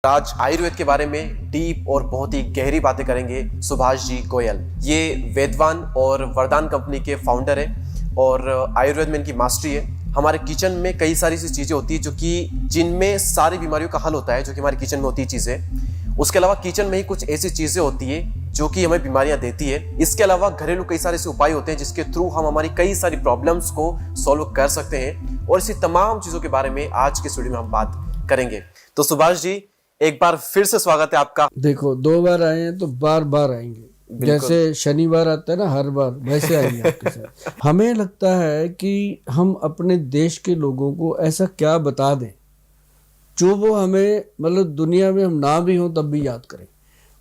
आज आयुर्वेद के बारे में डीप और बहुत ही गहरी बातें करेंगे सुभाष जी गोयल। ये वेदवान और वरदान कंपनी के फाउंडर हैं और आयुर्वेद में इनकी मास्टरी है। हमारे किचन में कई सारी सी चीज़ें होती है जो कि जिनमें सारी बीमारियों का हल होता है, जो कि हमारे किचन में होती है चीज़ें। उसके अलावा किचन में ही कुछ ऐसी चीज़ें होती है जो कि हमें बीमारियां देती है। इसके अलावा घरेलू कई सारे ऐसे उपाय होते हैं जिसके थ्रू हम हमारी कई सारी प्रॉब्लम्स को सॉल्व कर सकते हैं और इसी तमाम चीज़ों के बारे में आज के स्टूडियो में हम बात करेंगे। तो सुभाष जी, एक बार फिर से स्वागत है आपका। देखो, 2 बार आए हैं तो बार बार आएंगे। जैसे शनिवार आता है ना हर बार, वैसे आएंगे आपके साथ। हमें लगता है कि हम अपने देश के लोगों को ऐसा क्या बता दें जो वो हमें, मतलब दुनिया में हम ना भी हों तब भी याद करें।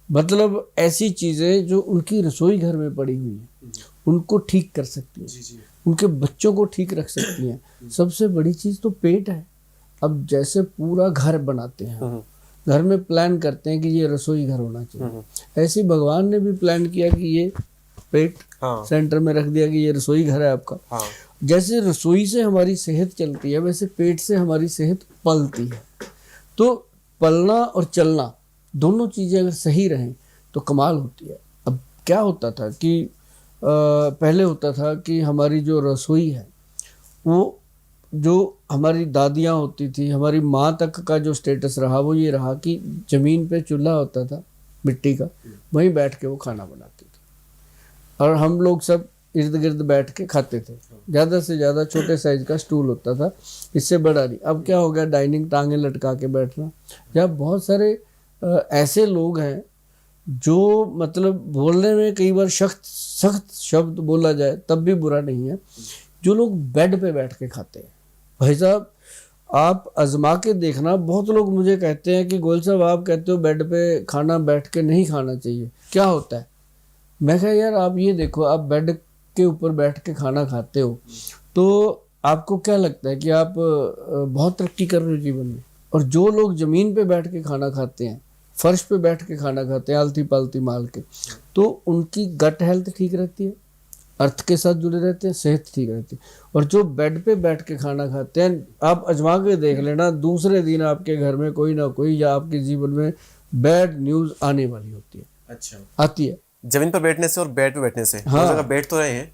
मतलब ऐसी चीजें जो उनकी रसोई घर में पड़ी हुई हैं, उनको ठीक कर सकती हैं, उनके बच्चों को ठीक रख सकती हैं। सबसे बड़ी चीज तो पेट है। अब जैसे पूरा घर बनाते हैं, घर में प्लान करते हैं कि ये रसोई घर होना चाहिए, ऐसे भगवान ने भी प्लान किया कि ये पेट सेंटर में रख दिया कि ये रसोई घर है आपका। जैसे रसोई से हमारी सेहत चलती है, वैसे पेट से हमारी सेहत पलती है। तो पलना और चलना दोनों चीज़ें अगर सही रहें तो कमाल होती है। अब क्या होता था कि पहले होता था कि हमारी जो रसोई है, वो जो हमारी दादियाँ होती थी, हमारी माँ तक का जो स्टेटस रहा वो ये रहा कि ज़मीन पे चूल्हा होता था मिट्टी का, वहीं बैठ के वो खाना बनाती थी और हम लोग सब इर्द गिर्द बैठ के खाते थे। ज़्यादा से ज़्यादा छोटे साइज का स्टूल होता था, इससे बड़ा नहीं। अब क्या हो गया, डाइनिंग टांगें लटका के बैठना। जब बहुत सारे ऐसे लोग हैं जो मतलब बोलने में कई बार सख्त शब्द बोला जाए तब भी बुरा नहीं है, जो लोग बेड पे बैठ के खाते हैं। भाई साहब, आप आजमा के देखना। बहुत लोग मुझे कहते हैं कि गोयल साहब, आप कहते हो बेड पे खाना बैठ के नहीं खाना चाहिए, क्या होता है? मैं कहा यार, आप ये देखो, आप बेड के ऊपर बैठ के खाना खाते हो तो आपको क्या लगता है कि आप बहुत तरक्की कर रहे हो जीवन में? और जो लोग ज़मीन पे बैठ के खाना खाते हैं, फर्श पे बैठ के खाना खाते हैं आलती पालती माल के, तो उनकी गट हेल्थ ठीक रहती है, अर्थ के साथ जुड़े रहते हैं, सेहत ठीक रहती है। और जो बेड पे बैठ के खाना खाते हैं, आप आजमा के देख लेना, दूसरे दिन आपके घर में कोई ना कोई या आपके जीवन में बैड न्यूज़ आने वाली होती है। अच्छा, आती है। जमीन पर बैठने से और बेड पे बैठने से हाँ, जगह बैठ तो रहे हैं,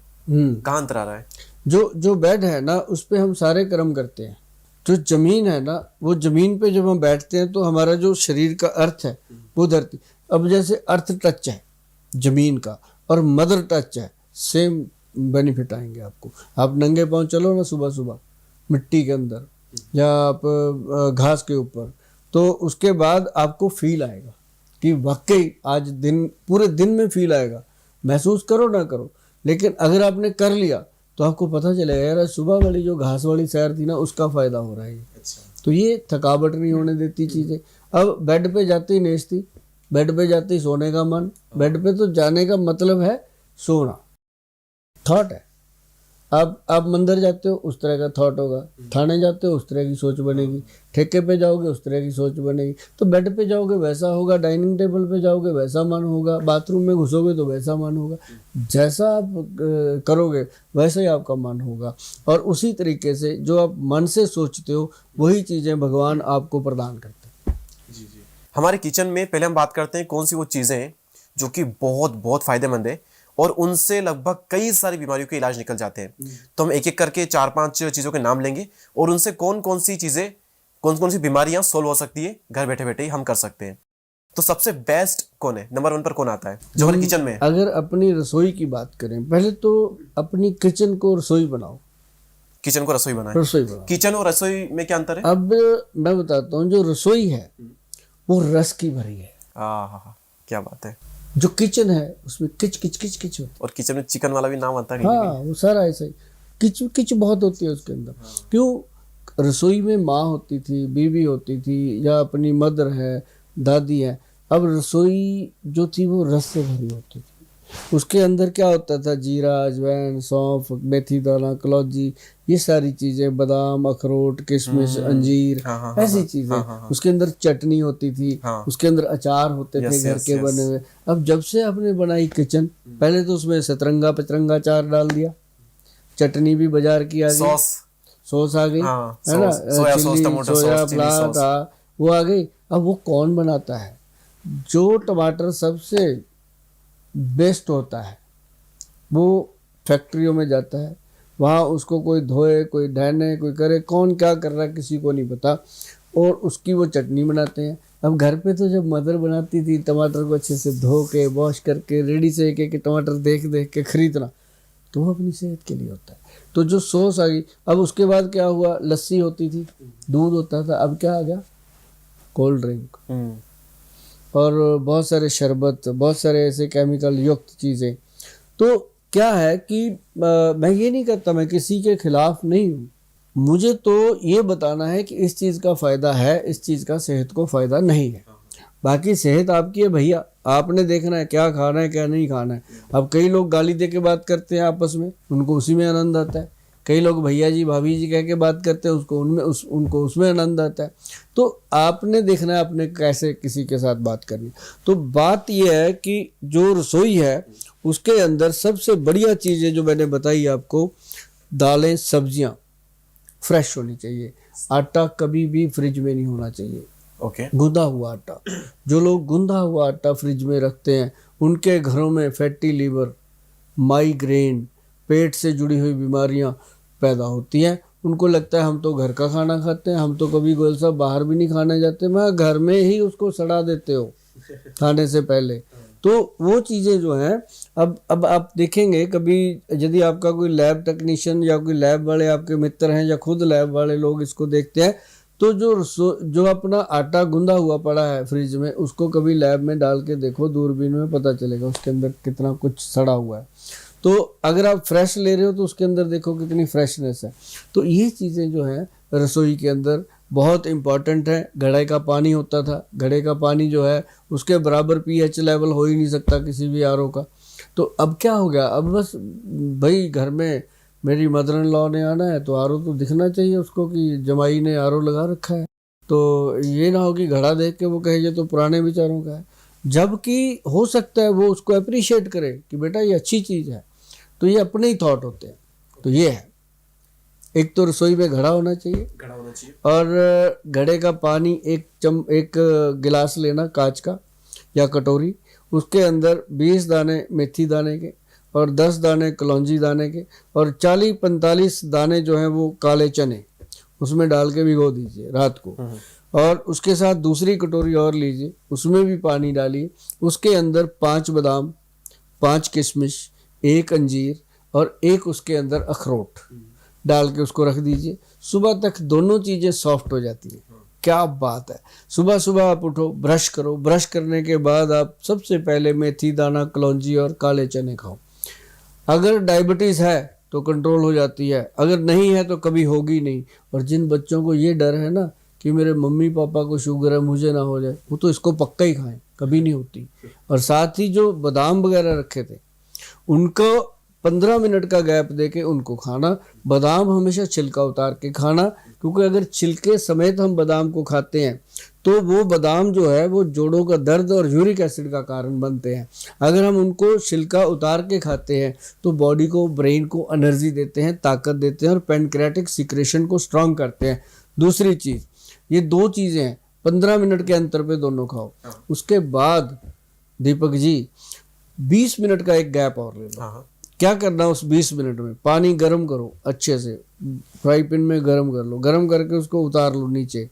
कहाँ अंतर आ रहा है? जो बेड है ना, उस पे हम सारे कर्म करते हैं। जो जमीन है ना, वो जमीन पे जब हम बैठते हैं तो हमारा जो शरीर का अर्थ है वो धरती। अब जैसे अर्थ टच है जमीन का और मदर टच है, सेम बेनिफिट आएंगे आपको। आप नंगे पांव चलो ना सुबह सुबह मिट्टी के अंदर या आप घास के ऊपर, तो उसके बाद आपको फील आएगा कि वाकई आज दिन, पूरे दिन में फील आएगा। महसूस करो ना करो, लेकिन अगर आपने कर लिया तो आपको पता चलेगा यार, सुबह वाली जो घास वाली सैर थी ना, उसका फ़ायदा हो रहा है। तो ये थकावट नहीं होने देती चीज़ें। अब बेड पे जाते ही नेचती, बेड पे जाते ही सोने का मन। बेड पे तो जाने का मतलब है सोना, थॉट है। आप मंदिर जाते हो उस तरह का थॉट होगा, थाने जाते हो उस तरह की सोच बनेगी, ठेके पे जाओगे उस तरह की सोच बनेगी। तो बेड पे जाओगे वैसा होगा, डाइनिंग टेबल पे जाओगे वैसा मन होगा, बाथरूम में घुसोगे तो वैसा मन होगा। जैसा आप करोगे वैसा ही आपका मन होगा। और उसी तरीके से जो आप मन से सोचते हो वही चीज़ें भगवान आपको प्रदान करते हैं। जी। हमारे किचन में पहले हम बात करते हैं कौन सी वो चीज़ें हैं जो कि बहुत बहुत फायदेमंद है और उनसे लगभग कई सारी बीमारियों के इलाज निकल जाते हैं। तो हम एक एक करके 4-5 चीज़ों के नाम लेंगे और उनसे कौन कौन सी चीज़ें, कौन कौन सी बीमारियां सॉल्व हो सकती है, घर बैठे बैठे ही हम कर सकते हैं। तो सबसे बेस्ट कौन है, नंबर 1 पर कौन आता है जो हमारे किचन में है? अगर अपनी रसोई की बात करें, पहले तो अपनी किचन को रसोई बनाओ। किचन को रसोई बनाए। रसोई बनाओ। किचन और रसोई में क्या अंतर है? अब मैं बताता हूँ, जो रसोई है वो रस की भरी है। क्या बात है। जो किचन है उसमें किच किच किच किच होती है। और किचन में चिकन वाला भी नाम आता है। हाँ, वो सारा ऐसा ही किच किच बहुत होती है उसके अंदर। क्यों? रसोई में माँ होती थी, बीवी होती थी, या अपनी मदर है, दादी है। अब रसोई जो थी वो रस से भरी होती थी। उसके अंदर क्या होता था, जीरा, अजवाइन, सौंफ, मेथी दाना, कलौजी, ये सारी चीज़ें, बादाम, अखरोट, किशमिश, अंजीर, ऐसी चीज़ें। उसके अंदर चटनी होती थी, उसके अंदर अचार होते थे घर के बने हुए। अब जब से आपने बनाई किचन, पहले तो उसमें सतरंगा पचरंगा अचार डाल दिया, चटनी भी बाजार की आ गई, सॉस आ गई, है ना, चिल्ली सोया फ्लावर वो आ गई। अब वो कौन बनाता है? जो टमाटर सबसे बेस्ट होता है वो फैक्ट्रियों में जाता है, वहाँ उसको कोई धोए, कोई ढहने, कोई करे, कौन क्या कर रहा है किसी को नहीं पता, और उसकी वो चटनी बनाते हैं। अब घर पे तो जब मदर बनाती थी टमाटर को अच्छे से धो के वॉश करके रेडी से एक एक टमाटर देख देख के खरीदना, तो वो अपनी सेहत के लिए होता है। तो जो सॉस आ गई, अब उसके बाद क्या हुआ, लस्सी होती थी, दूध होता था, अब क्या आ गया, कोल्ड ड्रिंक और बहुत सारे शरबत, बहुत सारे ऐसे केमिकल युक्त चीज़ें। तो क्या है कि मैं ये नहीं करता, मैं किसी के खिलाफ नहीं हूँ, मुझे तो ये बताना है कि इस चीज़ का फ़ायदा है, इस चीज़ का सेहत को फ़ायदा नहीं है। बाकी सेहत आपकी है भैया, आपने देखना है क्या खाना है क्या नहीं खाना है। अब कई लोग गाली दे के बात करते हैं आपस में, उनको उसी में आनंद आता है। कई लोग भैया जी भाभी जी कह के बात करते हैं, उनको उसमें आनंद आता है। तो आपने देखना है आपने कैसे किसी के साथ बात करनी। तो बात यह है कि जो रसोई है उसके अंदर सबसे बढ़िया चीज़ें जो मैंने बताई आपको, दालें सब्जियां फ्रेश होनी चाहिए, आटा कभी भी फ्रिज में नहीं होना चाहिए। ओके। गूंदा हुआ आटा, जो लोग गूंदा हुआ आटा फ्रिज में रखते हैं उनके घरों में फैटी लीवर, माइग्रेन, पेट से जुड़ी हुई बीमारियां पैदा होती हैं। उनको लगता है हम तो घर का खाना खाते हैं, हम तो कभी गोयल साहब बाहर भी नहीं खाने जाते। मैं घर में ही उसको सड़ा देते हो खाने से पहले। तो वो चीज़ें जो हैं, अब आप देखेंगे कभी यदि आपका कोई लैब टेक्नीशियन या कोई लैब वाले आपके मित्र हैं या खुद लैब वाले लोग इसको देखते हैं, तो जो अपना आटा गूंदा हुआ पड़ा है फ्रिज में, उसको कभी लैब में डाल के देखो, दूरबीन में पता चलेगा उसके अंदर कितना कुछ सड़ा हुआ है। तो अगर आप फ्रेश ले रहे हो तो उसके अंदर देखो कितनी फ्रेशनेस है। तो ये चीज़ें जो हैं रसोई के अंदर बहुत इम्पॉर्टेंट है। घड़े का पानी होता था, घड़े का पानी जो है उसके बराबर पीएच लेवल हो ही नहीं सकता किसी भी आरओ का। तो अब क्या हो गया, अब बस भाई घर में मेरी मदर इन लॉ ने आना है तो आरओ तो दिखना चाहिए उसको कि जमाई ने आरओ लगा रखा है। तो ये ना हो कि घड़ा देख के वो कहे ये तो पुराने विचारों का है, जबकि हो सकता है वो उसको अप्रिशिएट करे कि बेटा ये अच्छी चीज़ है। तो ये अपने ही थॉट होते हैं। तो ये है, एक तो रसोई में घड़ा होना चाहिए, और घड़े का पानी एक गिलास लेना कांच का या कटोरी, उसके अंदर 20 दाने मेथी दाने के और 10 दाने कलौंजी दाने के और 40-45 दाने जो हैं वो काले चने उसमें डाल के भिगो दीजिए रात को। और उसके साथ दूसरी कटोरी और लीजिए, उसमें भी पानी डालिए, उसके अंदर 5 बादाम, 5 किशमिश, 1 अंजीर और 1 उसके अंदर अखरोट डाल के उसको रख दीजिए। सुबह तक दोनों चीज़ें सॉफ्ट हो जाती हैं। क्या बात है। सुबह सुबह आप उठो, ब्रश करो, ब्रश करने के बाद आप सबसे पहले मेथी दाना, कलौंजी और काले चने खाओ। अगर डायबिटीज़ है तो कंट्रोल हो जाती है, अगर नहीं है तो कभी होगी नहीं। और जिन बच्चों को ये डर है ना कि मेरे मम्मी पापा को शुगर है मुझे ना हो जाए, वो तो इसको पक्का ही खाएं, कभी नहीं होती। और साथ ही जो बादाम वगैरह रखे थे उनको 15 मिनट का गैप देके उनको खाना। बादाम हमेशा छिलका उतार के खाना, क्योंकि अगर छिलके समेत हम बादाम को खाते हैं तो वो बादाम जो है वो जोड़ों का दर्द और यूरिक एसिड का कारण बनते हैं। अगर हम उनको छिलका उतार के खाते हैं तो बॉडी को, ब्रेन को एनर्जी देते हैं, ताकत देते हैं और पैनक्रियाटिक सिक्रेशन को स्ट्रांग करते हैं। दूसरी चीज़, ये 2 चीज़ें हैं, 15 मिनट के अंतर पे दोनों खाओ। उसके बाद दीपक जी 20 मिनट का एक गैप और ले लो। क्या करना, उस 20 मिनट में पानी गर्म करो, अच्छे से फ्राई पैन में गर्म कर लो, गर्म करके उसको उतार लो नीचे।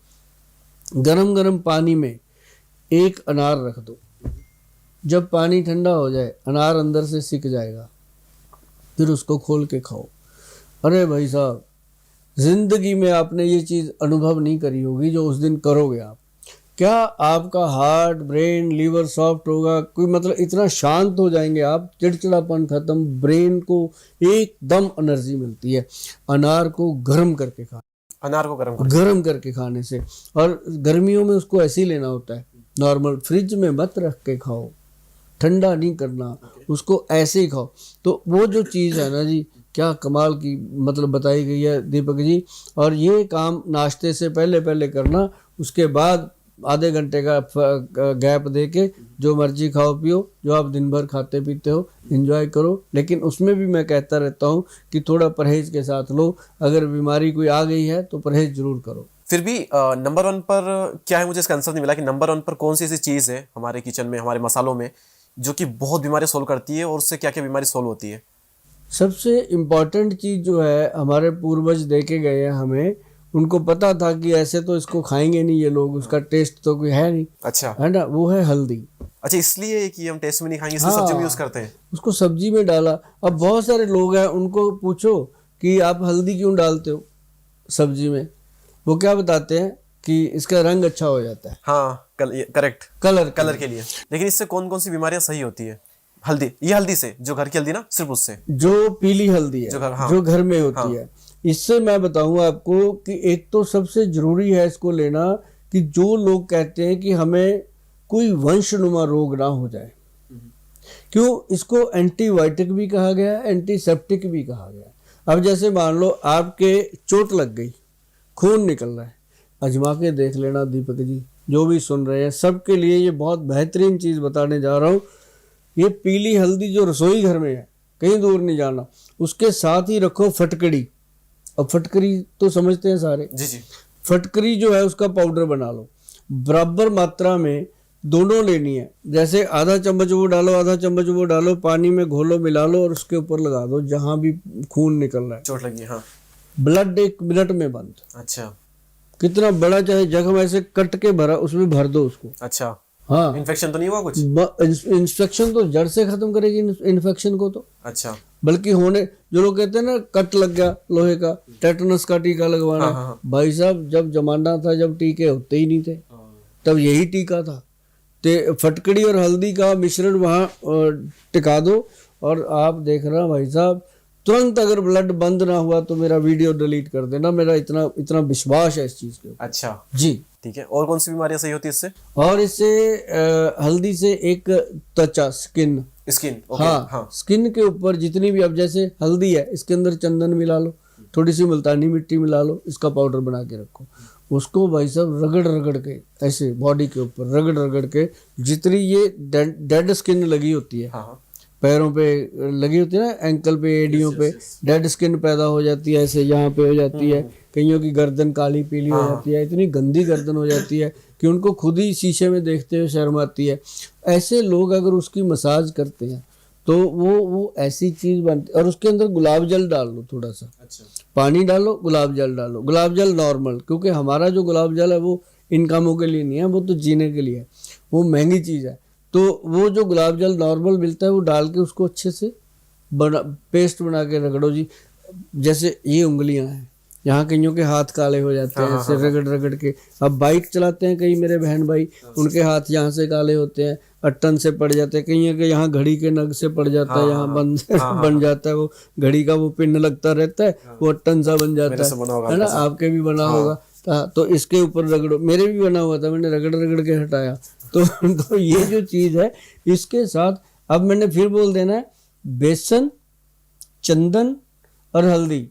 गरम गरम पानी में 1 अनार रख दो। जब पानी ठंडा हो जाए अनार अंदर से सिक जाएगा, फिर उसको खोल के खाओ। अरे भाई साहब, जिंदगी में आपने ये चीज़ अनुभव नहीं करी होगी जो उस दिन करोगे आप। क्या आपका हार्ट, ब्रेन, लीवर सॉफ्ट होगा, कोई मतलब इतना शांत हो जाएंगे आप, चिड़चिड़ापन खत्म, ब्रेन को एकदम एनर्जी मिलती है। अनार को गर्म करके खाना, अनार को गर्म करके खाने से। और गर्मियों में उसको ऐसे ही लेना होता है नॉर्मल, फ्रिज में मत रख के खाओ, ठंडा नहीं करना, उसको ऐसे ही खाओ। तो वो जो चीज़ है ना जी, क्या कमाल की मतलब बताई गई है दीपक जी। और ये काम नाश्ते से पहले करना, उसके बाद आधे घंटे का गैप दे के जो मर्जी खाओ पियो, जो आप दिन भर खाते पीते हो एंजॉय करो। लेकिन उसमें भी मैं कहता रहता हूँ कि थोड़ा परहेज के साथ लो। अगर बीमारी कोई आ गई है तो परहेज जरूर करो। फिर भी नंबर 1 पर क्या है, मुझे इसका आंसर नहीं मिला कि नंबर 1 पर कौन सी ऐसी चीज़ है हमारे किचन में, हमारे मसालों में, जो कि बहुत बीमारी सोल्व करती है और उससे क्या क्या बीमारी सोल्व होती है। सबसे इम्पोर्टेंट चीज़ जो है, हमारे पूर्वज दे के गए हैं हमें, उनको पता था कि ऐसे तो इसको खाएंगे नहीं ये लोग, उसका टेस्ट तो कोई है नहीं, अच्छा है ना, वो है हल्दी। अच्छा, इसलिए कि हम टेस्ट में नहीं खाएंगे, इसलिए हाँ, सब्जी में यूज़ करते हैं। उसको सब्जी में डाला। अब बहुत सारे लोग हैं, उनको पूछो कि आप हल्दी क्यों डालते हो सब्जी में, वो क्या बताते हैं कि इसका रंग अच्छा हो जाता है, हाँ करेक्ट, कलर कलर के लिए। लेकिन इससे कौन कौन सी बीमारियां सही होती है हल्दी, ये हल्दी से, जो घर की हल्दी ना, सिर्फ उससे, जो पीली हल्दी है, हाँ, जो घर में होती हाँ, है, इससे मैं बताऊंगा आपको कि एक तो सबसे जरूरी है इसको लेना, कि जो लोग कहते हैं कि हमें कोई वंशनुमा रोग ना हो जाए, क्यों, इसको एंटीबायोटिक भी कहा गया है, एंटीसेप्टिक भी कहा गया है। अब जैसे मान लो आपके चोट लग गई, खून निकल रहा है, अजमा के देख लेना दीपक जी, जो भी सुन रहे हैं सबके लिए ये बहुत बेहतरीन चीज़ बताने जा रहा हूँ। ये पीली हल्दी जो रसोई घर में है, कहीं दूर नहीं जाना, उसके साथ ही रखो फटकड़ी। अब फटकरी तो समझते हैं सारे, जी जी, फटकरी जो है उसका पाउडर बना लो, बराबर मात्रा में दोनों लेनी है। जैसे आधा चम्मच वो डालो, आधा चम्मच वो डालो, पानी में घोलो, मिला लो और उसके ऊपर लगा दो जहां भी खून निकल रहा है। चोट लगी, हाँ, ब्लड 1 मिनट में बंद। अच्छा कितना बड़ा चाहे जख्म ऐसे कट के भरा, उसमें भर दो उसको। अच्छा, हाँ, इन्फेक्शन तो नहीं हुआ कुछ? इंफेक्शन तो जड़ से खत्म करेगी इन्फेक्शन को तो। अच्छा, बल्कि होने, जो लोग कहते हैं ना कट लग गया लोहे का, टेटनस का टीका लगवाना, हाँ। भाई साहब जब जमाना था जब टीके होते ही नहीं थे, तब यही टीका था। ते फटकड़ी और हल्दी का मिश्रण वहाँ टिका दो, और आप देख रहे भाई साहब, तुरंत अगर ब्लड बंद ना हुआ तो मेरा वीडियो डिलीट कर देना, मेरा इतना इतना विश्वास है इस चीज के ऊपर। अच्छा जी, ठीक है। और कौन सी बीमारियां सही होती है इससे? और इससे हल्दी से एक त्वचा, स्किन, स्किन, ओके, हाँ, हाँ, स्किन के ऊपर जितनी भी, अब जैसे हल्दी है, इसके अंदर चंदन मिला लो, थोड़ी सी मुल्तानी मिट्टी मिला लो, इसका पाउडर बना के रखो, उसको भाई साहब रगड़ रगड़ के ऐसे बॉडी के ऊपर रगड़ रगड़ के, जितनी ये डेड स्किन लगी होती है, हाँ, पैरों पे लगी होती है ना, एंकल पे, एडियों पे डेड स्किन पैदा हो जाती है, ऐसे यहाँ पे हो जाती है, कईयों की गर्दन काली पीली हो जाती है, इतनी गंदी गर्दन हो जाती है कि उनको खुद ही शीशे में देखते हुए शर्म आती है। ऐसे लोग अगर उसकी मसाज करते हैं तो वो ऐसी चीज बनती, और उसके अंदर गुलाब जल डाल लो थोड़ा सा, अच्छा, पानी डालो, गुलाब जल डालो, गुलाब जल नॉर्मल, क्योंकि हमारा जो गुलाब जल है वो इन कामों के लिए नहीं है, वो तो जीने के लिए है, वो महंगी चीज़ है। तो वो जो गुलाब जल नॉर्मल मिलता है वो डाल के उसको अच्छे से पेस्ट बना के रगड़ो जी। जैसे ये उंगलियां हैं, यहाँ कईयों के हाथ काले हो जाते हैं ऐसे रगड़ रगड़ के। अब बाइक चलाते हैं कई मेरे बहन भाई, उनके हाथ यहाँ से काले होते हैं, अट्टन से पड़ जाते हैं, कईयों के यहाँ घड़ी के नग से पड़ जाता है, यहाँ बन जाता है, वो घड़ी का वो पिन लगता रहता है, वो अट्टन सा बन जाता है ना, आपके भी बना होगा। तो इसके ऊपर रगड़ो, मेरे भी बना हुआ था, मैंने रगड़ रगड़ के हटाया। तो ये जो चीज है, इसके साथ अब मैंने फिर बोल देना है, बेसन, चंदन और हल्दी,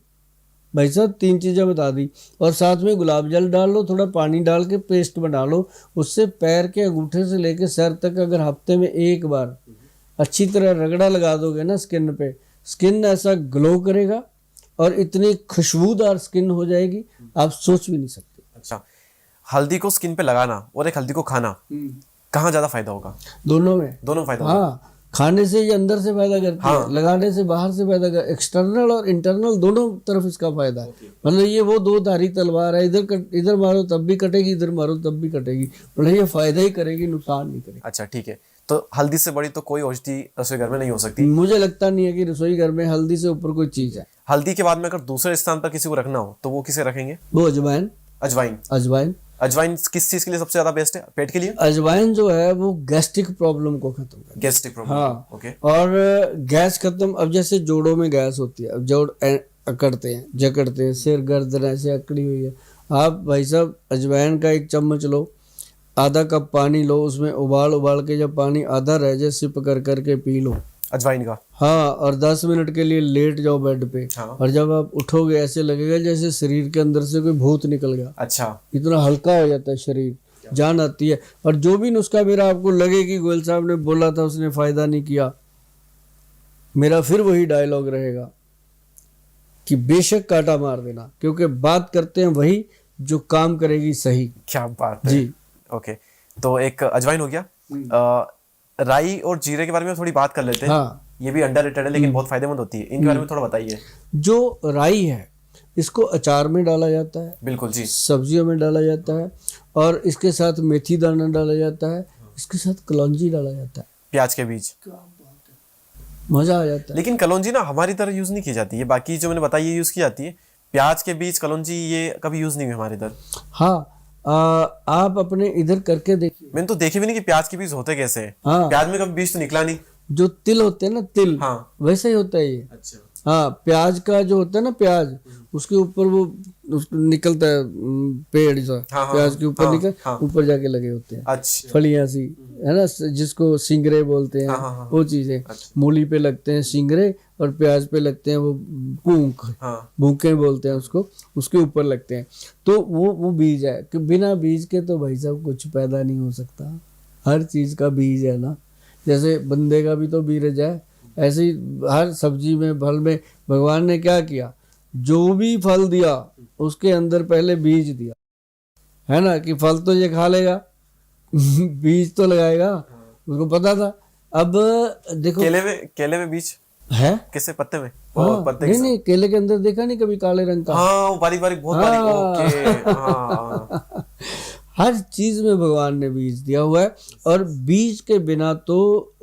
भाई साहब 3 चीजें बता दी, और साथ में गुलाब जल डाल लो, थोड़ा पानी डाल के पेस्ट बना लो, उससे पैर के अंगूठे से लेके सर तक अगर हफ्ते में 1 बार अच्छी तरह रगड़ा लगा दोगे ना स्किन पे, स्किन ऐसा ग्लो करेगा और इतनी खुशबूदार स्किन हो जाएगी, आप सोच भी नहीं सकते। अच्छा, हल्दी को स्किन पे लगाना और एक हल्दी को खाना, कहाँ ज्यादा फायदा होगा? दोनों में, दोनों फायदा होगा। हाँ, खाने से ये अंदर से फायदा करती है, लगाने से बाहर से फायदा कर, एक्सटर्नल और इंटरनल दोनों तरफ इसका फायदा है। मतलब ये वो 2 धारी तलवार है, इधर मारो तब भी कटेगी, इधर मारो तब भी कटेगी, मतलब ये फायदा ही करेगी, नुकसान नहीं करेगी। अच्छा ठीक है, तो हल्दी से बड़ी तो कोई औषधि रसोई घर में नहीं हो सकती। मुझे लगता नहीं है कि रसोई घर में हल्दी से ऊपर कोई चीज है। हल्दी के बाद में अगर दूसरे स्थान पर किसी को रखना हो तो वो किसे रखेंगे? वो अजवाइन। अजवाइन। अजवाइन, अजवाइन किस चीज के लिए सबसे ज्यादा बेस्ट है? पेट के लिए? अजवाइन जो है वो गैस्ट्रिक प्रॉब्लम को खत्म करता है। गैस्ट्रिक प्रॉब्लम, हाँ, ओके। और गैस खत्म, अब जैसे जोड़ों में गैस होती है, अब जोड़ अकड़ते हैं, जकड़ते हैं, सिर गर्दन ऐसे अकड़ी हुई है, आप भाई साहब अजवाइन का 1 चम्मच लो, आधा कप पानी लो, उसमें उबाल के जब पानी आधा रह जाए सिप कर करके पी लो अजवाइन का। हाँ, और 10 मिनट के लिए लेट जाओ बेड पे। हाँ। और जब आप उठोगे ऐसे लगेगा जैसे शरीर के अंदर से कोई भूत निकल गया। अच्छा, इतना हल्का हो जाता है शरीर, जान आती है। और जो भी नुस्खा मेरा आपको लगे कि गोयल साहब ने बोला था उसने फायदा नहीं किया, मेरा फिर वही डायलॉग रहेगा कि बेशक कांटा मार देना, क्योंकि बात करते हैं वही जो काम करेगी सही। क्या बात है जी। ओके, तो एक अजवाइन हो गया, राई और जीरे के बारे में थोड़ी बात कर लेते हैं। हाँ। ये भी अंडररेटेड है लेकिन बहुत फायदेमंद होती है, इनके बारे में थोड़ा बताइए। जो राई है इसको अचार में डाला जाता है, बिल्कुल जी। सब्जियों में डाला जाता है, और इसके साथ मेथी दाना डाला जाता है, इसके साथ कलौंजी डाला जाता है, प्याज के बीज, मजा आ जाता है। लेकिन कलौंजी ना हमारी तरह यूज नहीं की जाती है, बाकी जो मैंने बताई ये यूज की जाती है। प्याज के बीज, कलौंजी ये कभी यूज नहीं हुई हमारे इधर। हाँ, आप अपने इधर करके देखिए। मैंने तो देखे भी नहीं कि प्याज के बीज होते कैसे हैं। हाँ। प्याज में कभी बीज तो निकला नहीं। जो तिल होते हैं ना, तिल, हाँ। वैसे ही होता है ये। अच्छा। हाँ, प्याज का जो होता है ना, प्याज उसके ऊपर वो निकलता है पेड़ सा, हाँ, प्याज के ऊपर हाँ, निकल, हाँ। ऊपर जाके लगे होते हैं अच्छा। फलियां सी, है ना, जिसको सिंगरे बोलते हैं। हाँ, हाँ, हाँ। वो चीजें अच्छा। मूली पे लगते हैं सिंगरे, और प्याज पे लगते हैं वो भूख, हाँ। भूखे बोलते हैं उसको, उसके ऊपर लगते हैं। तो वो बीज है कि बिना बीज के तो भाई साहब कुछ पैदा नहीं हो सकता। हर चीज का बीज है ना, जैसे बंदे का भी तो बीज है, ऐसे ही हर सब्जी में, फल में भगवान ने क्या किया, जो भी फल दिया उसके अंदर पहले बीज दिया, है ना, कि फल तो ये खा लेगा बीज तो लगाएगा, उसको पता था। अब देखो, केले में बीज है किससे, पत्ते में? हाँ, पत्ते नहीं नहीं, केले के अंदर देखा नहीं कभी काले रंग का? हाँ, वो बारीक बारीक, बहुत बारीक। ओके। हाँ। हर चीज में भगवान ने बीज दिया हुआ है, और बीज के बिना तो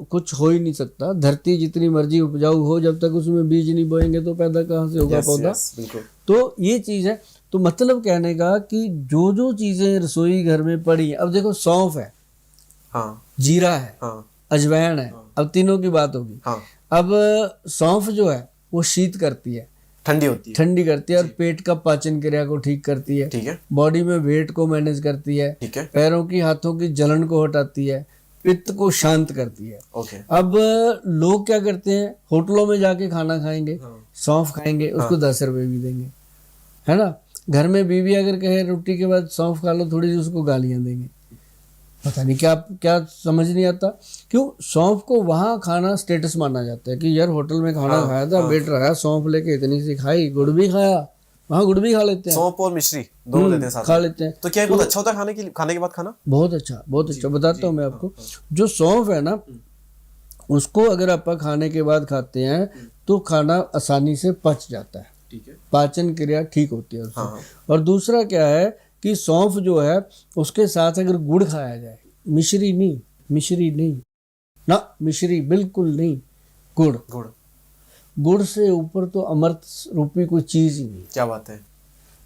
कुछ हो ही नहीं सकता। धरती जितनी मर्जी उपजाऊ हो, जब तक उसमें बीज नहीं बोएंगे तो पैदा कहाँ से होगा पौधा। बिल्कुल। तो ये चीज है। तो मतलब कहने का कि जो जो चीजें रसोई घर में पड़ी हैं, अब देखो सौंफ है, हाँ, जीरा है, हाँ, अजवाइन है, अब तीनों की बात होगी। हाँ। अब सौंफ जो है वो शीत करती है, ठंडी होती है। ठंडी करती है, और पेट का पाचन क्रिया को ठीक करती है, ठीक है। बॉडी में वेट को मैनेज करती है, ठीक है। पैरों की हाथों की जलन को हटाती है, पित्त को शांत करती है। ओके। अब लोग क्या करते हैं, होटलों में जाके खाना खाएंगे, सौंफ खाएंगे, उसको 10 रुपए भी देंगे, है ना। घर में बीवी अगर कहे रोटी के बाद सौंफ खा लो थोड़ी सी, उसको गालियां देंगे। पता नहीं क्या क्या समझ नहीं आता क्यों सौंफ को वहाँ खाना स्टेटस माना जाता है कि यार होटल में खाना खाया था, वेटर आया सौंफ लेके इतनी सी खाई, गुड़ भी खाया, वहाँ गुड़ भी खा लेते हैं, सौंफ और मिश्री दोनों लेते हैं साथ खा में। लेते हैं। तो क्या ये बहुत अच्छा होता है खाने के बाद खाना? बहुत अच्छा, बहुत अच्छा, बताता हूँ मैं आपको। जो सौंफ है ना, उसको अगर आप खाने के बाद खाते हैं तो खाना आसानी से पच जाता है, ठीक है, पाचन क्रिया ठीक होती है उससे। हाँ। और दूसरा क्या है कि सौंफ जो है उसके साथ अगर गुड़ खाया जाए, मिश्री नहीं, मिश्री नहीं ना, मिश्री बिल्कुल नहीं, गुड़, गुड़, गुड़ से ऊपर तो अमृत रूपी कोई चीज ही नहीं। क्या बात है।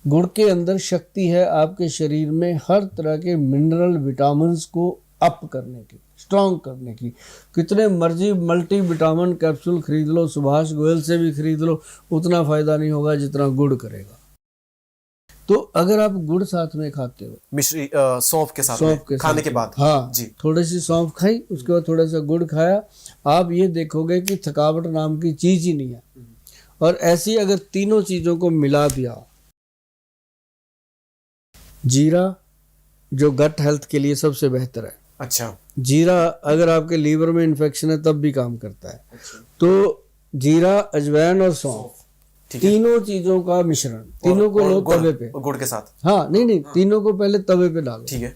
गुड़ के अंदर शक्ति है आपके शरीर में हर तरह के मिनरल विटामिन्स को अप करने की, स्ट्रॉन्ग करने की। कितने मर्जी मल्टी विटामिन कैप्सूल खरीद लो, सुभाष गोयल से भी खरीद लो, उतना फायदा नहीं होगा जितना गुड़ करेगा। तो अगर आप गुड़ साथ में खाते हो, मिश्री सौंफ के साथ में खाने के बाद, हाँ जी, थोड़ी सी सौंफ खाई, उसके बाद थोड़ा सा गुड़ खाया, आप ये देखोगे कि थकावट नाम की चीज ही नहीं है। और ऐसी अगर तीनों चीजों को मिला दिया, जीरा जो गट हेल्थ के लिए सबसे बेहतर है। अच्छा, जीरा अगर आपके लीवर में इन्फेक्शन है तब भी काम करता है। अच्छा। तो जीरा, अजवाइन और सौंफ, तीनों चीजों का मिश्रण, तीनों को लो तवे पे, गुड़ के साथ, हाँ नहीं, तीनों को पहले तवे पे डालो, ठीक है,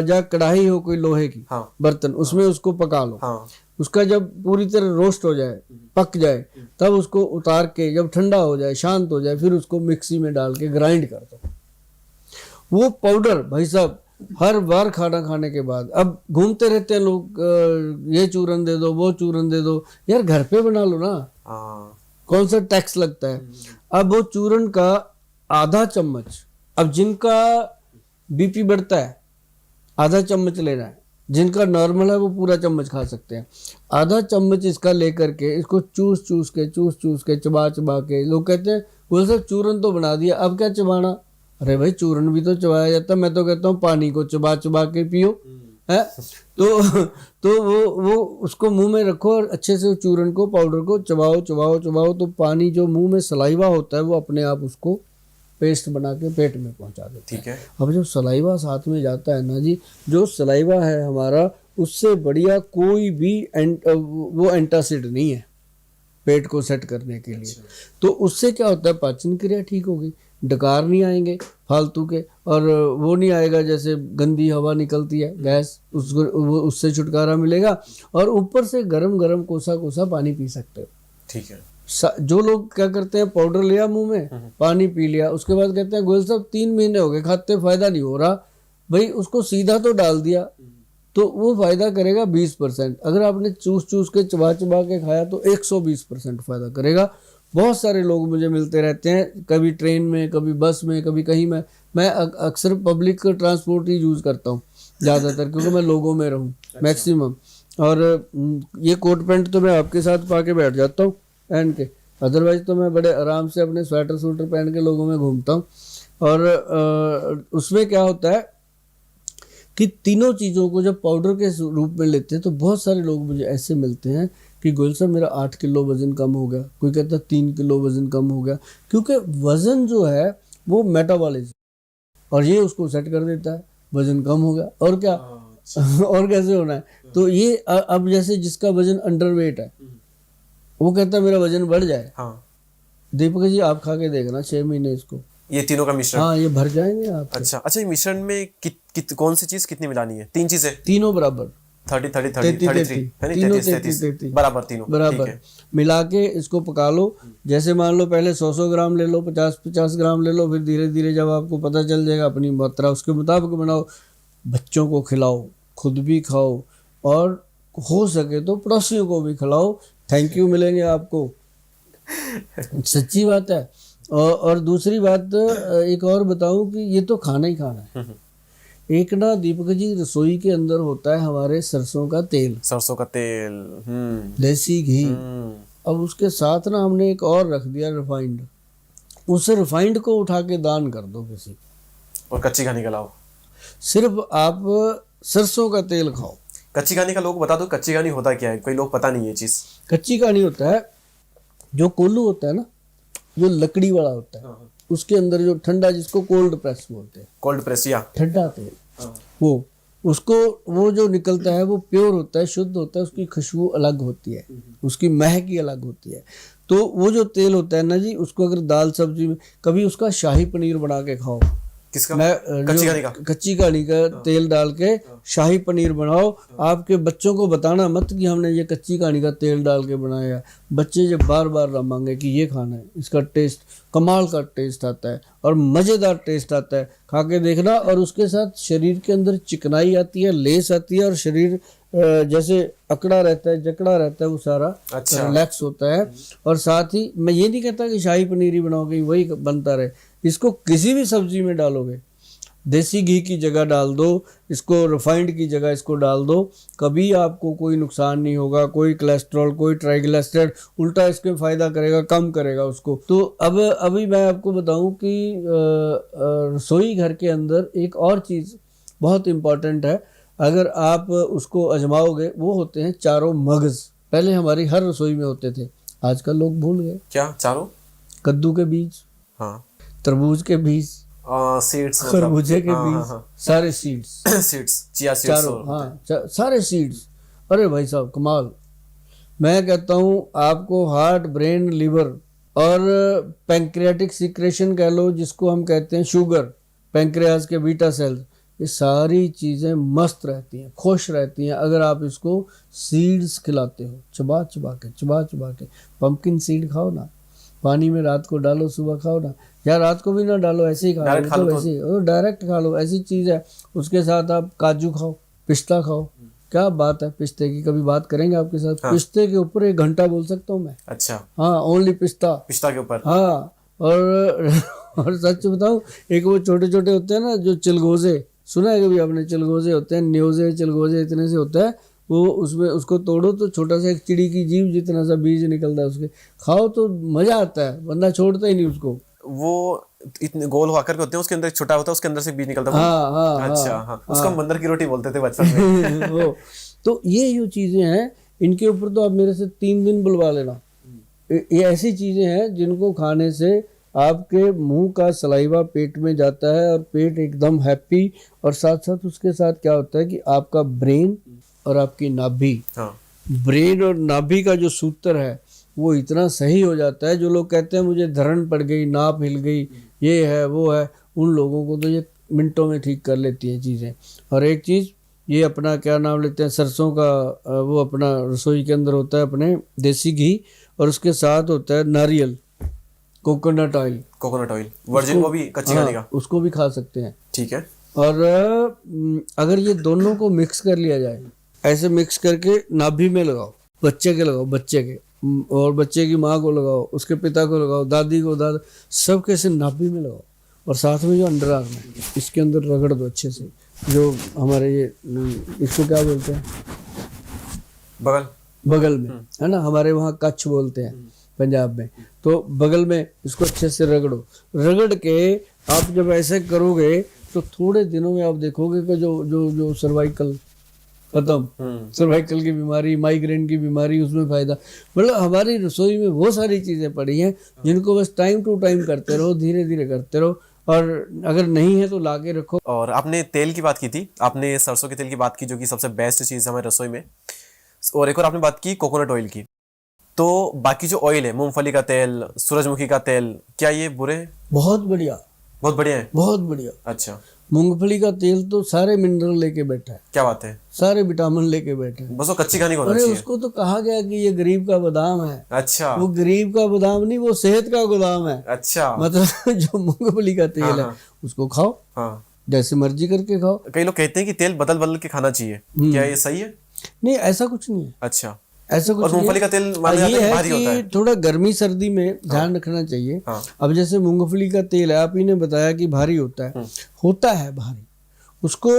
या कढ़ाई हो कोई लोहे की, हाँ, बर्तन, उसमें उसको पका लो। हाँ, उसका जब पूरी तरह रोस्ट हो जाए, पक जाए, तब उसको उतार के जब ठंडा हो जाए, शांत हो जाए, फिर उसको मिक्सी में डाल के ग्राइंड कर दो। वो पाउडर भाई साहब हर बार खाना खाने के बाद, अब घूमते रहते हैं लोग, ये चूरन दे दो, वो चूरन दे दो, यार घर पे बना लो ना, हाँ, कौन सा टैक्स लगता है। अब वो चूरन का आधा चम्मच, अब जिनका बीपी बढ़ता है आधा चम्मच लेना है, जिनका नॉर्मल है वो पूरा चम्मच खा सकते हैं। आधा चम्मच इसका लेकर के इसको चूस चूस के चबा के, लोग कहते हैं बोल सर चूरन तो बना दिया, अब क्या चबाना। अरे भाई चूरन भी तो चबाया जाता है, मैं तो कहता हूँ पानी को चबा के पियो, है। तो वो उसको मुंह में रखो और अच्छे से चूरन को, पाउडर को चबाओ, तो पानी जो मुंह में सलाइवा होता है वो अपने आप उसको पेस्ट बना के पेट में पहुंचा देता है। ठीक है। अब जब सलाइवा साथ में जाता है ना जी, जो सलाइवा है हमारा, उससे बढ़िया कोई भी वो एंटासिड नहीं है पेट को सेट करने के लिए। तो उससे क्या होता है, पाचन क्रिया ठीक होगी, डकार नहीं आएंगे, फालतू के, और वो नहीं आएगा जैसे गंदी हवा निकलती है गैस, उसको उससे छुटकारा मिलेगा, और ऊपर से गरम गरम कोसा कोसा पानी पी सकते हो। ठीक है। जो लोग क्या करते हैं, पाउडर लिया मुंह में, पानी पी लिया, उसके बाद कहते हैं गोयल साहब 3 महीने हो गए खाते, फायदा नहीं हो रहा। भाई उसको सीधा तो डाल दिया तो वो फायदा करेगा 20%, अगर आपने चूस चूस के चबा चबा के खाया तो 120% फायदा करेगा। बहुत सारे लोग मुझे मिलते रहते हैं, कभी ट्रेन में, कभी बस में, कभी कहीं में। मैं अक्सर पब्लिक ट्रांसपोर्ट ही यूज़ करता हूँ ज़्यादातर, क्योंकि मैं लोगों में रहूँ मैक्सिमम। और ये कोट पैंट तो मैं आपके साथ पा के बैठ जाता हूँ पहन के, अदरवाइज तो मैं बड़े आराम से अपने स्वेटर स्वेटर पहन के लोगों में घूमता हूँ। और उसमें क्या होता है कि तीनों चीज़ों को जब पाउडर के रूप में लेते हैं तो बहुत सारे लोग मुझे ऐसे मिलते हैं कि गोयल साहब मेरा 8 किलो वज़न कम हो गया, कोई कहता है 3 किलो वज़न कम हो गया, क्योंकि वज़न जो है वो मेटाबॉलिज्म, और ये उसको सेट कर देता है, वज़न कम हो गया। और क्या और कैसे होना है? तो ये अब जैसे जिसका वज़न अंडरवेट है वो कहता है मेरा वज़न बढ़ जाए। हाँ। दीपक जी आप खा के देखना 6 महीने इसको, ये तीनों का मिश्रण। हाँ ये भर जाएंगे आप। अच्छा, ये मिश्रण में कौन सी चीज कितनी मिलानी है? 3 चीजें, तीनों बराबर, 30 30 30 33 33 बराबर, तीनों बराबर मिला के इसको पका लो। जैसे मान लो पहले 100 ग्राम ले लो, 50 ग्राम ले लो, फिर धीरे धीरे जब आपको पता चल जाएगा अपनी मात्रा उसके मुताबिक बनाओ, बच्चों को खिलाओ, खुद भी खाओ, और हो सके तो पड़ोसियों को भी खिलाओ, थैंक यू मिलेंगे आपको। सच्ची बात है। और दूसरी बात एक और बताऊं कि ये तो खाना ही खाना है। एक ना दीपक जी रसोई के अंदर होता है हमारे सरसों का तेल, देसी घी। अब उसके साथ ना हमने एक और रख दिया रिफाइंड, उस रिफाइंड को उठा के दान कर दो किसी, और कच्ची घानी खिलाओ। सिर्फ आप सरसों का तेल खाओ। कच्ची घानी का लोग बता दो, कच्ची घानी होता क्या है? कोई लोग पता नहीं ये चीज। कच्ची घानी होता है जो कोल्हू होता है ना, जो लकड़ी वाला होता है, उसके अंदर जो ठंडा, जिसको कोल्ड प्रेस बोलते हैं, कोल्ड प्रेस या ठंडा तेल, वो उसको वो जो निकलता है वो प्योर होता है, शुद्ध होता है, उसकी खुशबू अलग होती है, उसकी महक ही अलग होती है। तो वो जो तेल होता है ना जी, उसको अगर दाल सब्जी में, कभी उसका शाही पनीर बना के खाओ। किसका? कच्ची घानी का तेल डाल के शाही पनीर बनाओ। आपके बच्चों को बताना मत कि हमने ये कच्ची घानी का तेल डाल के बनाया, बच्चे जब बार बार ना मांगे कि ये खाना है, इसका टेस्ट कमाल का टेस्ट आता है और मज़ेदार टेस्ट आता है, खा के देखना। और उसके साथ शरीर के अंदर चिकनाई आती है, लेस आती है, और शरीर जैसे अकड़ा रहता है, जकड़ा रहता है, वो सारा रिलैक्स होता है। और साथ ही मैं ये नहीं कहता कि शाही पनीर ही बनाओगे वही बनता रहे, इसको किसी भी सब्जी में डालोगे, देसी घी की जगह डाल दो इसको, रिफाइंड की जगह इसको डाल दो, कभी आपको कोई नुकसान नहीं होगा, कोई कोलेस्ट्रॉल, कोई ट्राइग्लिसराइड, उल्टा इसके फ़ायदा करेगा, कम करेगा उसको। तो अब अभी मैं आपको बताऊं कि रसोई घर के अंदर एक और चीज़ बहुत इम्पॉर्टेंट है, अगर आप उसको आजमाओगे, वो होते हैं चारों मगज़। पहले हमारी हर रसोई में होते थे, आजकल लोग भूल गए। क्या चारों? कद्दू के बीज, हाँ, तरबूज के बीज, सीड्स, खरबूजे के बीज, सारे सीड्स सीड्स, चिया सीड्स, चारों, हाँ सारे सीड्स। अरे भाई साहब कमाल। मैं कहता हूँ आपको हार्ट, ब्रेन, लिवर और पैंक्रियाटिक सिक्रेशन कह लो, जिसको हम कहते हैं शुगर, पैंक्रियाज के बीटा सेल्स, ये सारी चीज़ें मस्त रहती हैं, खुश रहती हैं अगर आप इसको सीड्स खिलाते हो, चबा चबा के। पंपकिन सीड खाओ ना, पानी में रात को डालो, सुबह खाओ ना, या रात को भी ना डालो, ऐसे ही खा लो, तो वैसे ही डायरेक्ट खा लो, ऐसी चीज़ है। उसके साथ आप काजू खाओ, पिस्ता खाओ, क्या बात है पिस्ते की, कभी बात करेंगे आपके साथ। हाँ। पिस्ते के ऊपर 1 घंटा बोल सकता हूँ मैं। अच्छा, हाँ, ओनली पिस्ता के ऊपर। हाँ, और सच बताऊँ, एक वो छोटे छोटे होते हैं ना जो चिलगोजे, सुना है कभी आपने? चिलगोजे होते हैं, न्योजे, चिलगोजे इतने से होता है वो, उसमें उसको तोड़ो तो छोटा सा एक चिड़ी की जीभ जितना सा बीज निकलता है, उसके खाओ तो मजा आता है, बंदा छोड़ता ही नहीं उसको। वो इतने गोल होकर के होते हैं, उसके अंदर छोटा होता है, उसके अंदर से बीज निकलता है। हाँ, अच्छा, हाँ, उसको बंदर की रोटी बोलते थे बचपन में। वो तो ये चीजें हैं, इनके ऊपर तो आप मेरे से 3 दिन बुलवा लेना। ये ऐसी चीजें हैं जिनको खाने से आपके मुंह का सलाइवा पेट में जाता है और पेट एकदम हैप्पी, और साथ साथ उसके साथ क्या होता है कि आपका ब्रेन और आपकी नाभि, ब्रेन और नाभि का जो सूत्र है वो इतना सही हो जाता है। जो लोग कहते हैं मुझे धरण पड़ गई, नाप हिल गई, ये है वो है, उन लोगों को तो ये मिनटों में ठीक कर लेती हैं चीज़ें। और एक चीज़ ये अपना क्या नाम लेते हैं, सरसों का वो अपना रसोई के अंदर होता है अपने देसी घी, और उसके साथ होता है नारियल, coconut oil. Coconut oil virgin, वो भी कच्ची घानी का, उसको भी खा सकते हैं। ठीक है। और अगर ये दोनों को मिक्स कर लिया जाए, ऐसे मिक्स करके नाभि में लगाओ, बच्चे के लगाओ, बच्चे के, और बच्चे की माँ को लगाओ, उसके पिता को लगाओ, दादी को, दादा, सब कैसे नाभि में लगाओ, और साथ में जो अंडर आर्म है इसके अंदर रगड़ दो अच्छे से। जो हमारे ये इसको क्या बोलते हैं, बगल में है ना, हमारे वहाँ कच्छ बोलते हैं पंजाब में, तो बगल में इसको अच्छे से रगड़ो। रगड़ के आप जब ऐसे करोगे तो थोड़े दिनों में आप देखोगे कि जो जो जो सर्वाइकल खत्म, सर्वाइकल की बीमारी, माइग्रेन की बीमारी, उसमें फायदा। मतलब हमारी रसोई में वो सारी चीज़ें पड़ी हैं जिनको बस टाइम टू टाइम करते रहो, धीरे धीरे करते रहो, और अगर नहीं है तो ला के रखो। और आपने तेल की बात की थी, आपने सरसों के तेल की बात की जो कि सबसे बेस्ट चीज़ है हमारी रसोई में, और एक और आपने बात की कोकोनट ऑयल की। तो बाकी जो ऑयल है, मूंगफली का तेल, सूरजमुखी का तेल, क्या ये बुरे हैं? बहुत बढ़िया, बहुत बढ़िया है, बहुत बढ़िया। अच्छा, मूंगफली का तेल तो सारे मिनरल लेके बैठा है, क्या बात है, सारे विटामिन लेके बैठे हैं। बस वो कच्ची घानी होना अरे चाहिए। उसको तो कहा गया कि ये गरीब का बादाम है। अच्छा, वो गरीब का बादाम नहीं, वो सेहत का गोदाम है। अच्छा, मतलब जो मूंगफली का तेल है उसको खाओ, हाँ, जैसे मर्जी करके खाओ। कई लोग कहते हैं कि तेल बदल बदल के खाना चाहिए, क्या ये सही है? नहीं, ऐसा कुछ नहीं है, अच्छा, ऐसा कुछ और मूंगफली का तेल माना नहीं है। जाता है ये भारी होता है है। कि थोड़ा गर्मी सर्दी में ध्यान रखना चाहिए। अब जैसे मूंगफली का तेल है, आप ही ने बताया कि भारी होता है भारी। उसको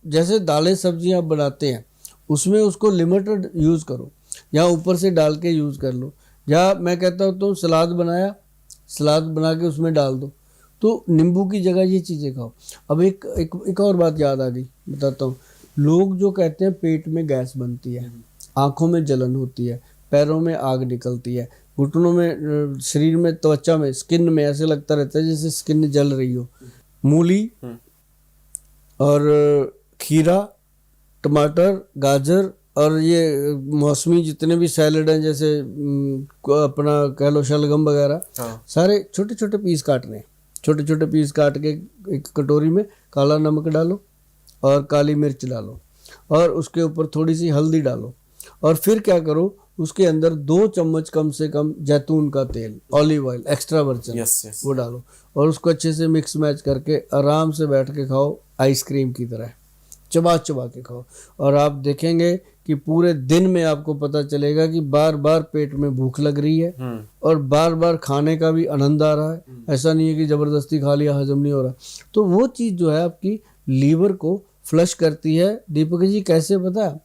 जैसे दालें सब्जियां आप बनाते हैं उसमें उसको लिमिटेड यूज़ करो, या ऊपर से डाल के यूज़ कर लो, या मैं कहता हूँ तो सलाद बनाया, सलाद बना के उसमें डाल दो, तो नींबू की जगह ये चीज़ें खाओ। अब एक और बात याद आ गई, बताता हूँ। लोग जो कहते हैं पेट में गैस बनती है, आँखों में जलन होती है, पैरों में आग निकलती है, घुटनों में, शरीर में, त्वचा में, स्किन में ऐसे लगता रहता है जैसे स्किन जल रही हो। मूली और खीरा, टमाटर, गाजर और ये मौसमी जितने भी सैलड हैं, जैसे अपना कह लो शलगम वगैरह, सारे छोटे छोटे पीस काटने हैं। छोटे छोटे पीस काट के एक कटोरी में काला नमक डालो और काली मिर्च डालो, और उसके ऊपर थोड़ी सी हल्दी डालो, और फिर क्या करो, उसके अंदर 2 चम्मच कम से कम जैतून का तेल, ऑलिव ऑयल एक्स्ट्रा वर्जिन, वो डालो, और उसको अच्छे से मिक्स मैच करके आराम से बैठ के खाओ, आइसक्रीम की तरह चबा चबा के खाओ। और आप देखेंगे कि पूरे दिन में आपको पता चलेगा कि बार बार पेट में भूख लग रही है, और बार बार खाने का भी आनंद आ रहा है। ऐसा नहीं है कि ज़बरदस्ती खा लिया, हजम नहीं हो रहा। तो वो चीज़ जो है आपकी लीवर को फ्लश करती है। दीपक जी कैसे पता है,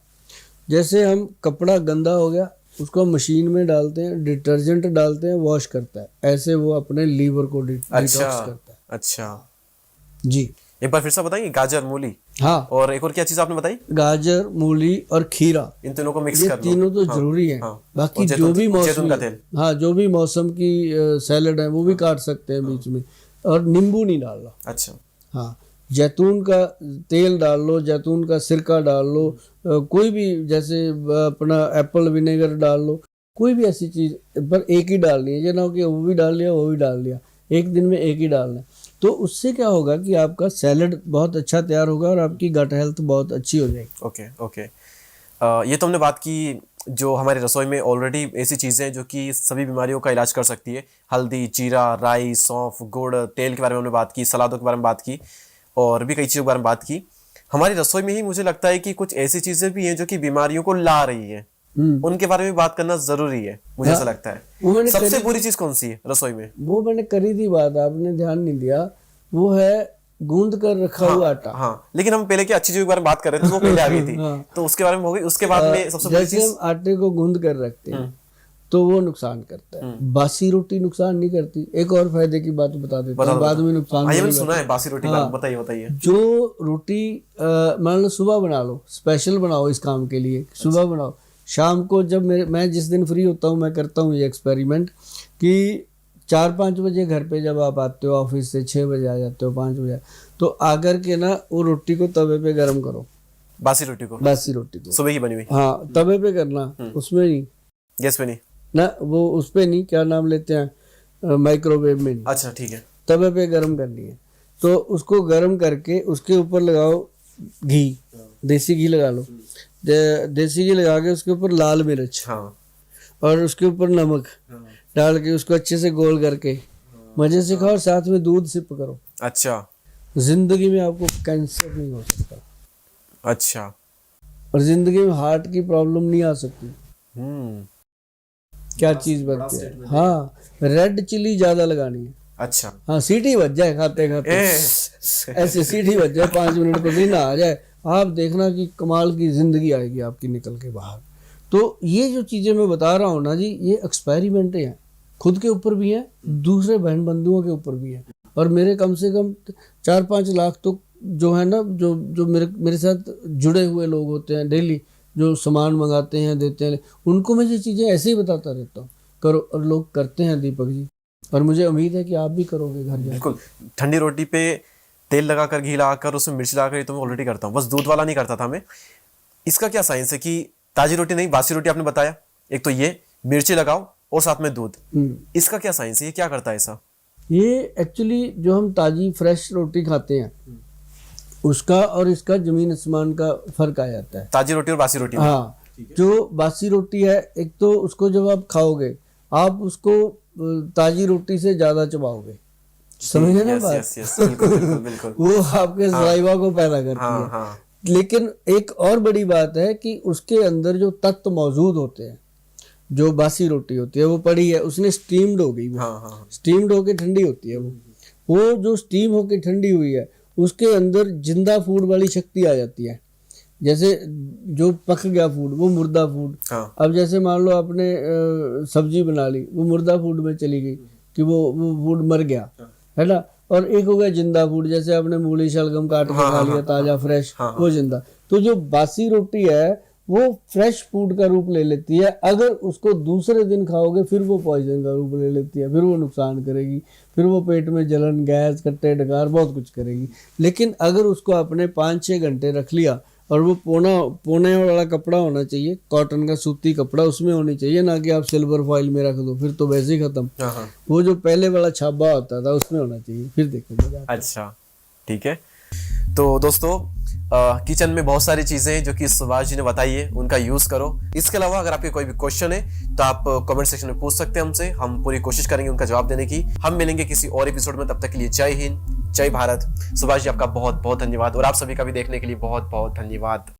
जैसे हम कपड़ा गंदा हो गया उसको मशीन में डालते हैं, डिटर्जेंट डालते हैं, वॉश करता है, ऐसे वो अपने लीवर को डिटॉक्स करता है। अच्छा जी, एक बार फिर से बताइए। गाजर, मूली, हाँ, और एक और क्या चीज आपने बताई? गाजर, मूली और खीरा, इन तीनों को मिक्स ये कर लो। तीनों तो जरूरी है। बाकी जो भी मौसम, हाँ, जो भी मौसम की सैलड है वो भी काट सकते हैं बीच में, और नींबू नहीं डालना। अच्छा, हाँ, जैतून का तेल डाल लो, जैतून का सिरका डाल लो, कोई भी, जैसे अपना एप्पल विनेगर डाल लो, कोई भी ऐसी चीज़, पर एक ही डालनी है, ये ना हो कि वो भी डाल लिया वो भी डाल लिया, एक दिन में एक ही डालना है। तो उससे क्या होगा कि आपका सैलड बहुत अच्छा तैयार होगा और आपकी गट हेल्थ बहुत अच्छी हो जाएगी। Okay okay. ये तो हमने बात की जो हमारी रसोई में ऑलरेडी ऐसी चीज़ें हैं जो कि सभी बीमारियों का इलाज कर सकती है। हल्दी, जीरा, राई, सौंफ, गुड़, तेल के बारे में हमने बात की, सलादों के बारे में बात की, और भी कई चीज़ों के बारे में बात की। हमारी रसोई में ही मुझे लगता है कि कुछ ऐसी चीज़ें भी हैं जो कि बीमारियों को ला रही है, उनके बारे में बात करना जरूरी है, मुझे ऐसा लगता है। सबसे बुरी चीज कौन सी है रसोई में? वो मैंने करी थी बात, आपने ध्यान नहीं दिया, वो है गूंद कर रखा हुआ आटा। हाँ, लेकिन हम पहले की अच्छी चीजों के बारे में बात कर रहे थे, वो पहले आ गई थी। तो उसके बारे में हो गई। उसके बाद में सबसे बुरी चीज, हम आटे को गूंद कर रखते हैं तो वो नुकसान करता है। बासी रोटी नुकसान नहीं करती। एक और फायदे की बात बता देता हूँ, बाद में नुकसान। मैंने सुना है बासी रोटी का, बताइए बताइए। जो रोटी मान लो सुबह बना लो, स्पेशल बनाओ इस काम के लिए, सुबह बनाओ, शाम को जब मैं जिस दिन फ्री होता हूँ मैं करता हूँ ये एक्सपेरिमेंट कि 4-5 बजे घर पे जब आप आते हो ऑफिस से, 6 बजे आ जाते हो, 5 बजे, तो आकर के ना वो रोटी को तवे पे गर्म करो, बासी रोटी को सुबह की बनी हुई। हाँ, तवे पे करना, उसमें नहीं, गैस पे नहीं ना, वो उस पे नहीं, क्या नाम लेते हैं, माइक्रोवेव में नहीं। अच्छा, ठीक है। तवे पे गर्म करनी है। तो उसको गर्म करके उसके ऊपर लगाओ घी, देसी घी लगा लो, देसी घी लगा के उसके ऊपर लाल मिर्च और उसके ऊपर नमक डाल के उसको अच्छे से गोल करके मजे से खाओ, साथ में दूध सिप करो। अच्छा, जिंदगी में आपको कैंसर नहीं हो सकता। अच्छा, और जिंदगी में हार्ट की प्रॉब्लम नहीं आ सकती। क्या चीज बनती है? हाँ, रेड चिली ज्यादा लगानी है। अच्छा, हाँ, सीटी बज जाए खाते खाते, ऐसे सीटी बज जाए, 5 मिनट पसीना आ जाए, आप देखना कि कमाल की जिंदगी आएगी आपकी निकल के बाहर। तो ये जो चीजें मैं बता रहा हूँ ना जी, ये एक्सपेरिमेंट हैं, खुद के ऊपर भी हैं, दूसरे बहन बंधुओं के ऊपर भी हैं। और मेरे कम से कम 4-5 लाख तो जो है ना, जो मेरे साथ जुड़े हुए लोग होते हैं, डेली जो सामान मंगाते हैं, देते हैं, उनको मैं ये चीज़ें ऐसे ही बताता रहता हूँ, करो, और लोग करते हैं दीपक जी, और मुझे उम्मीद है कि आप भी करोगे घर जाकर। बिल्कुल। ठंडी रोटी पे तेल लगाकर, घी लगाकर, उसमें मिर्च लगाकर, ये तो मैं ऑलरेडी करता हूँ, बस दूध वाला नहीं करता था मैं। इसका क्या साइंस है कि ताजी रोटी नहीं, बासी रोटी आपने बताया, एक तो ये मिर्ची लगाओ और साथ में दूध, इसका क्या साइंस है, ये क्या करता है ऐसा? ये एक्चुअली जो हम ताजी फ्रेश रोटी खाते हैं उसका और इसका जमीन आसमान का फर्क आ जाता है, ताजी रोटी और बासी रोटी में। हाँ, जो बासी रोटी है, एक तो उसको जब आप खाओगे आप उसको ताजी रोटी से ज्यादा चबाओगे, समझे ना बात? यस, यस, बिल्कुल, बिल्कुल, बिल्कुल। वो आपके सलाइवा को पैदा करती है। लेकिन एक और बड़ी बात है कि उसके अंदर जो तत्व मौजूद होते हैं, जो बासी रोटी होती है वो पड़ी है, उसने स्टीम्ड हो गई, वो स्टीम्ड होके ठंडी होती है, वो जो स्टीम होके ठंडी हुई है उसके अंदर जिंदा फूड वाली शक्ति आ जाती है। जैसे जो पक गया फूड वो मुर्दा फूड, अब जैसे मान लो आपने सब्जी बना ली, वो मुर्दा फूड में चली गई कि वो फूड मर गया, है ना। और एक हो गया जिंदा फूड, जैसे आपने मूली शलगम काट के खा लिया ताजा फ्रेश, वो जिंदा। तो जो बासी रोटी है वो फ्रेश फूड का रूप ले लेती है, अगर उसको दूसरे दिन खाओगे फिर वो पॉइजन का रूप ले लेती है, फिर वो नुकसान करेगी, फिर वो पेट में जलन, गैस, कट्टे डकार बहुत कुछ करेगी। लेकिन अगर उसको आपने 5-6 घंटे रख लिया, और वो पोने वाला कपड़ा होना चाहिए, कॉटन का सूती कपड़ा उसमें होनी चाहिए, ना कि आप सिल्वर फॉइल में रख दो, फिर तो वैसे ही खत्म। वो जो पहले वाला छाबा होता था उसमें होना चाहिए, फिर देखो मजा। अच्छा, ठीक है। तो दोस्तों, किचन में बहुत सारी चीजें हैं जो कि सुभाष जी ने बताई है, उनका यूज करो। इसके अलावा अगर आपके कोई भी क्वेश्चन है तो आप कमेंट सेक्शन में पूछ सकते हैं हमसे, हम पूरी कोशिश करेंगे उनका जवाब देने की। हम मिलेंगे किसी और एपिसोड में, तब तक के लिए जय हिंद, जय भारत। सुभाष जी आपका बहुत बहुत धन्यवाद, और आप सभी का भी देखने के लिए बहुत बहुत धन्यवाद।